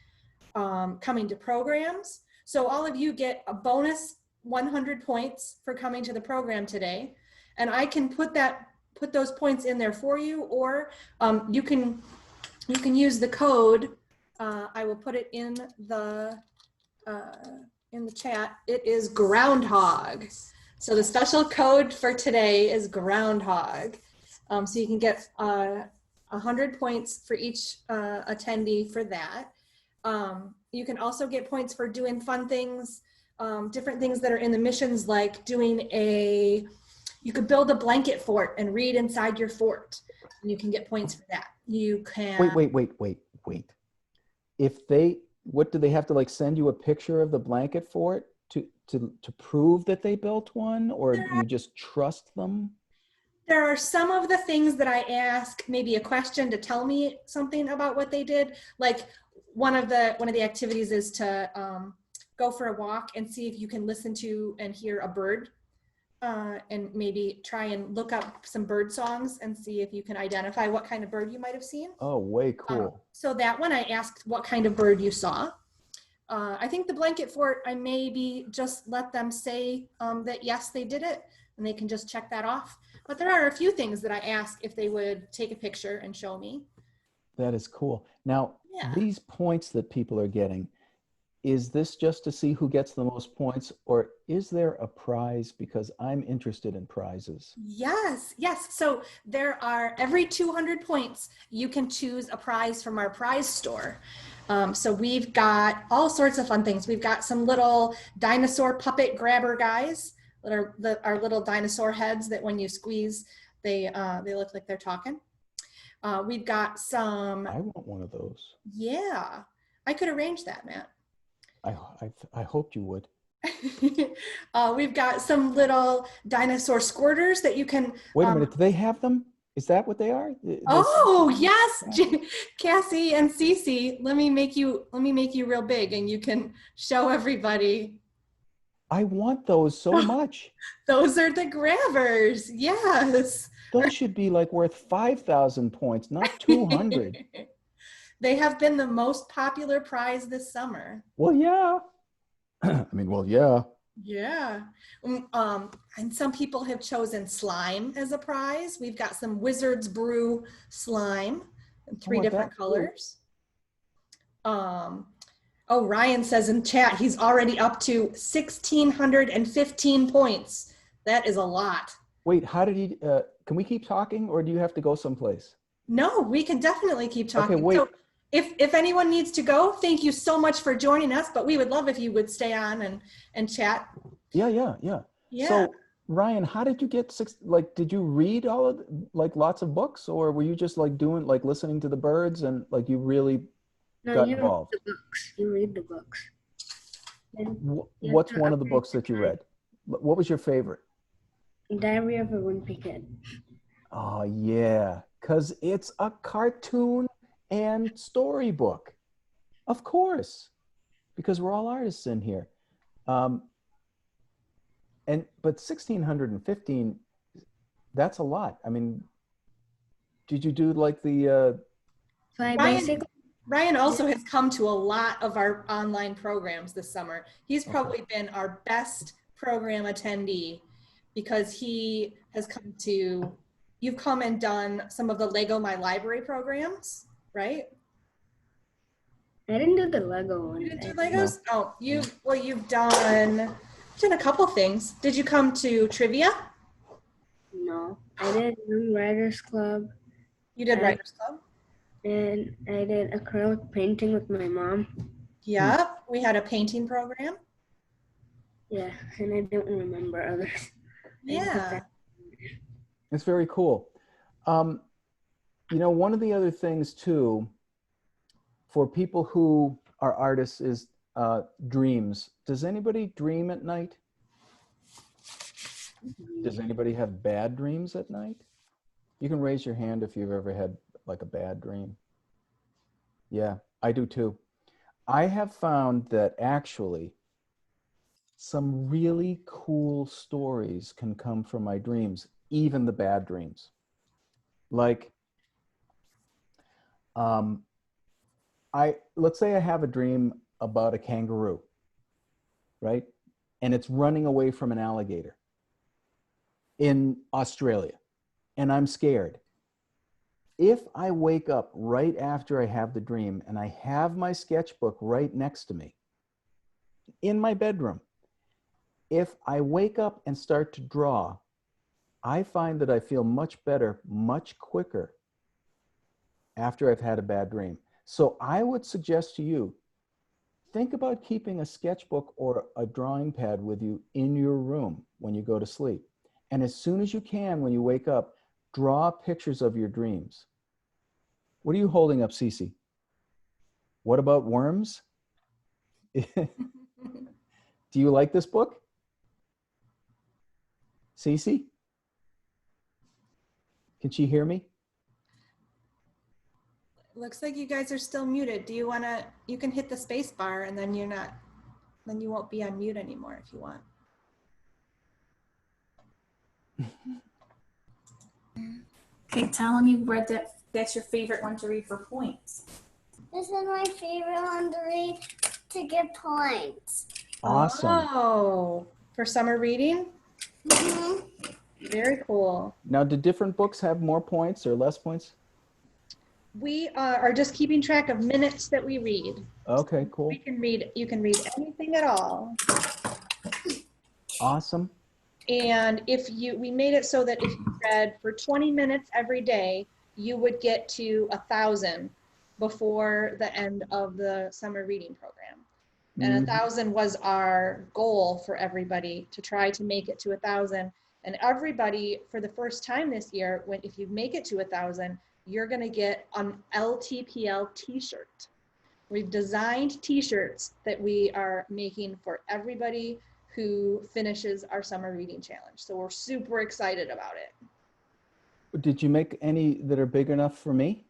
coming to programs. So all of you get a bonus 100 points for coming to the program today. And I can put those points in there for you, or you can use the code. I will put it in the chat. It is Groundhog. So the special code for today is Groundhog. So you can get 100 points for each attendee for that. You can also get points for doing fun things, different things that are in the missions, like you could build a blanket fort and read inside your fort. And you can get points for that. You can. Wait. What do they have to, like, send you a picture of the blanket fort to prove that they built one, or you just trust them? There are some of the things that I ask maybe a question to tell me something about what they did. Like one of the activities is to go for a walk and see if you can listen to and hear a bird, and maybe try and look up some bird songs and see if you can identify what kind of bird you might have seen. Oh, way cool. So that one I asked what kind of bird you saw. I think the blanket fort, I maybe just let them say that yes, they did it, and they can just check that off. But there are a few things that I ask if they would take a picture and show me. That is cool. Now, these points that people are getting, is this just to see who gets the most points, or is there a prize? Because I'm interested in prizes. Yes. So there are, every 200 points, you can choose a prize from our prize store. So we've got all sorts of fun things. We've got some little dinosaur puppet grabber guys that are little dinosaur heads that when you squeeze, they look like they're talking. We've got some. I want one of those. Yeah, I could arrange that, Matt. I hoped you would. We've got some little dinosaur squirters that you can. Wait a minute, do they have them? Is that what they are? Oh yes, Cassie and Cece. Let me make you real big, and you can show everybody. I want those so much. Those are the grabbers. Yes. Those should be like worth 5,000 points, not 200. They have been the most popular prize this summer. Well, yeah. I mean, well, yeah. Yeah. And some people have chosen slime as a prize. We've got some Wizard's Brew slime in 3 different colors. Oh, Ryan says in chat, he's already up to 1,615 points. That is a lot. Wait, how did he, can we keep talking or do you have to go someplace? No, we can definitely keep talking. Okay, wait. So if anyone needs to go, thank you so much for joining us, but we would love if you would stay on and chat. Yeah. So Ryan, how did you get did you read all of, lots of books, or were you just doing, listening to the birds and you really got involved? Read the books. You read the books. What's one of the books that you read? What was your favorite? Diary of a Wimpy Kid. Oh yeah, because it's a cartoon and storybook. Of course, because we're all artists in here. But 1,615, that's a lot. I mean, did you do the So I basically Ryan also has come to a lot of our online programs this summer. He's probably been our best program attendee because he has you've come and done some of the Lego My Library programs, right? I didn't do the Lego one. You didn't do Legos? No. Oh, you've done a couple things. Did you come to trivia? No, I did Young Writers Club. You did Writers Club? And I did acrylic painting with my mom. Yeah, we had a painting program. Yeah, and I don't remember others. Yeah. It's very cool. One of the other things too, for people who are artists is dreams. Does anybody dream at night? Does anybody have bad dreams at night? You can raise your hand if you've ever had a bad dream. Yeah, I do too. I have found that actually some really cool stories can come from my dreams, even the bad dreams. Let's say I have a dream about a kangaroo, right? And it's running away from an alligator in Australia, and I'm scared. If I wake up right after I have the dream and I have my sketchbook right next to me in my bedroom, if I wake up and start to draw, I find that I feel much better, much quicker after I've had a bad dream. So I would suggest to you, think about keeping a sketchbook or a drawing pad with you in your room when you go to sleep. And as soon as you can, when you wake up, draw pictures of your dreams. What are you holding up, Cece? What about worms? Do you like this book? Cece? Can she hear me? Looks like you guys are still muted. Do you you can hit the space bar and then you won't be on mute anymore if you want. Okay, tell me where that's your favorite one to read for points. This is my favorite one to read to get points. Awesome. Oh, for summer reading? Mm-hmm. Very cool. Now, do different books have more points or less points? We are just keeping track of minutes that we read. Okay, cool. You can read anything at all. Awesome. And we made it so that if you read for 20 minutes every day, you would get to 1,000 before the end of the summer reading program. And 1,000 was our goal for everybody, to try to make it to 1,000. And everybody, for the first time this year, if you make it to 1,000, you're going to get an LTPL t-shirt. We've designed t-shirts that we are making for everybody who finishes our summer reading challenge. So we're super excited about it. Did you make any that are big enough for me?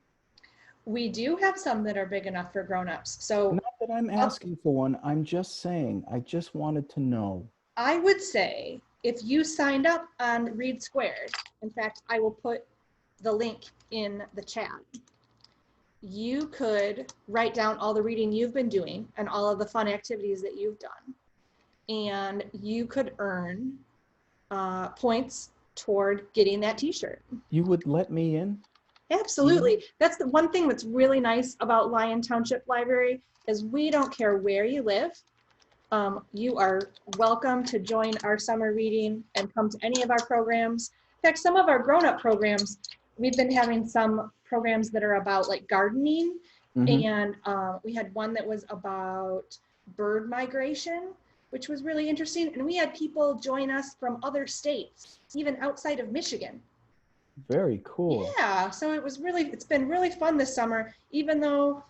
We do have some that are big enough for grown-ups. So Not that I'm asking for one, I'm just saying, I just wanted to know. I would say if you signed up on Read Squared, in fact, I will put the link in the chat. You could write down all the reading you've been doing and all of the fun activities that you've done. And you could earn points toward getting that t-shirt. You would let me in? Absolutely. That's the one thing that's really nice about Lyon Township Library is we don't care where you live. You are welcome to join our summer reading and come to any of our programs. In fact, some of our grown-up programs, we've been having some programs that are about like gardening. And we had one that was about bird migration, which was really interesting. And we had people join us from other states, even outside of Michigan. Very cool. Yeah, so it's been really fun this summer, even though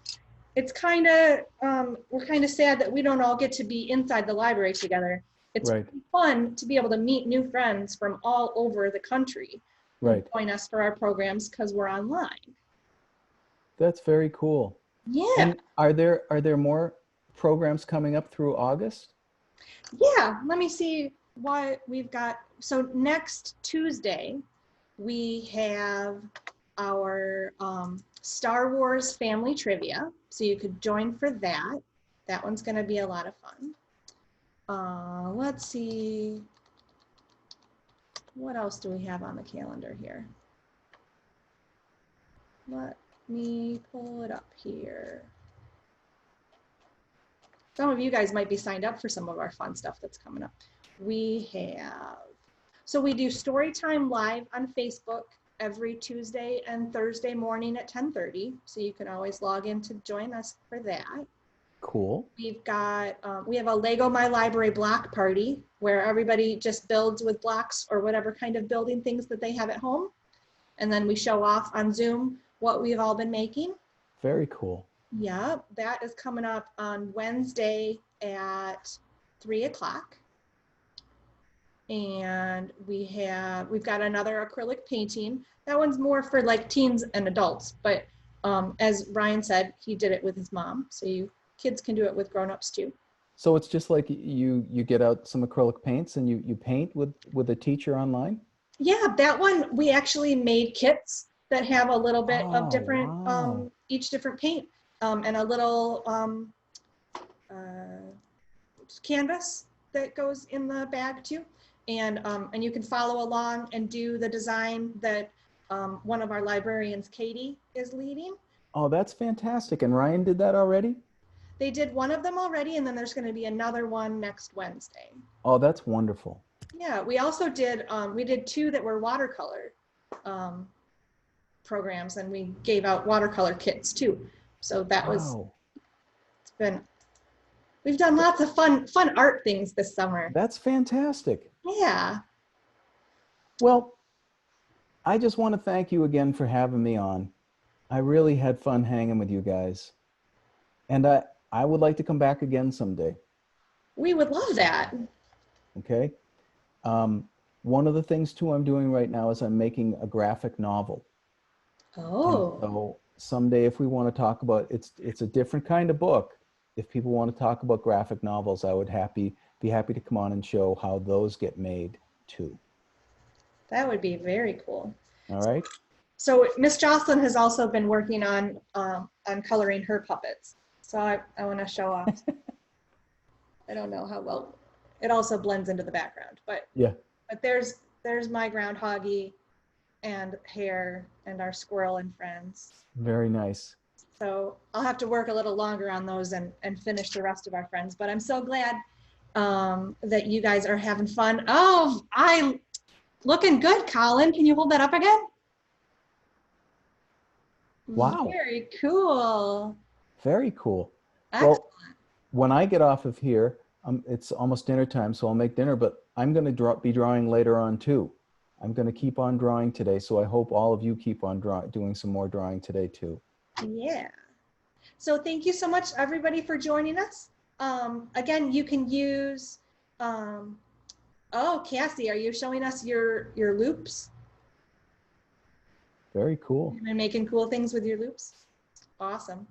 it's kind of, we're kind of sad that we don't all get to be inside the library together. It's Right. really fun to be able to meet new friends from all over the country. Right. Join us for our programs because we're online. That's very cool. Yeah. And are there more programs coming up through August? Yeah, let me see what we've got. So next Tuesday, we have our Star Wars family trivia. So you could join for that. That one's gonna be a lot of fun. Let's see. What else do we have on the calendar here? Let me pull it up here. Some of you guys might be signed up for some of our fun stuff that's coming up. So we do Storytime Live on Facebook every Tuesday and Thursday morning at 10:30. So you can always log in to join us for that. Cool. We've got, we have a Lego My Library block party where everybody just builds with blocks or whatever kind of building things that they have at home. And then we show off on Zoom what we've all been making. Very cool. Yeah, that is coming up on Wednesday at 3 o'clock. And we've got another acrylic painting. That one's more for like teens and adults, but as Ryan said, he did it with his mom. So kids can do it with grown-ups too. So it's just like you get out some acrylic paints and you paint with a teacher online? Yeah, that one we actually made kits that have a little bit of different, wow. each different paint and a little canvas that goes in the bag too. And you can follow along and do the design that one of our librarians, Katie, is leading. Oh, that's fantastic. And Ryan did that already? They did one of them already, and then there's going to be another one next Wednesday. Oh, that's wonderful. Yeah, we also did, we did two that were watercolor programs, and we gave out watercolor kits too. So that was, we've done lots of fun art things this summer. That's fantastic. Yeah. Well, I just want to thank you again for having me on. I really had fun hanging with you guys. And I would like to come back again someday. We would love that. Okay. One of the things too I'm doing right now is I'm making a graphic novel. Oh. And so someday if we want to talk about, it's a different kind of book. If people want to talk about graphic novels, I would be happy to come on and show how those get made too. That would be very cool. All right. So Miss Jocelyn has also been working on coloring her puppets. So I want to show off. I don't know how well it also blends into the background, but yeah. But there's my groundhoggy and hare and our squirrel and friends. Very nice. So I'll have to work a little longer on those and finish the rest of our friends. But I'm so glad that you guys are having fun. Oh, looking good, Colin. Can you hold that up again? Wow. Very cool. Very cool. Excellent. Well, when I get off of here, it's almost dinner time, so I'll make dinner, but I'm going to be drawing later on too. I'm going to keep on drawing today, so I hope all of you keep on doing some more drawing today too. Yeah. So thank you so much, everybody, for joining us. Again, you can use, oh, Cassie, are you showing us your loops? Very cool. You've been making cool things with your loops? Awesome.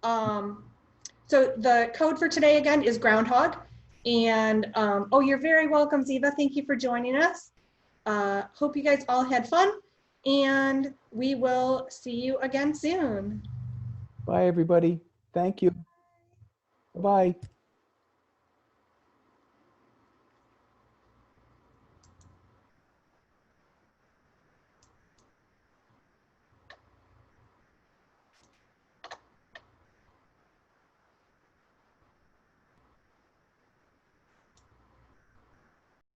So the code for today, again, is groundhog. And, oh, you're very welcome, Ziva. Thank you for joining us. Hope you guys all had fun. And we will see you again soon. Bye, everybody. Thank you. Bye-bye.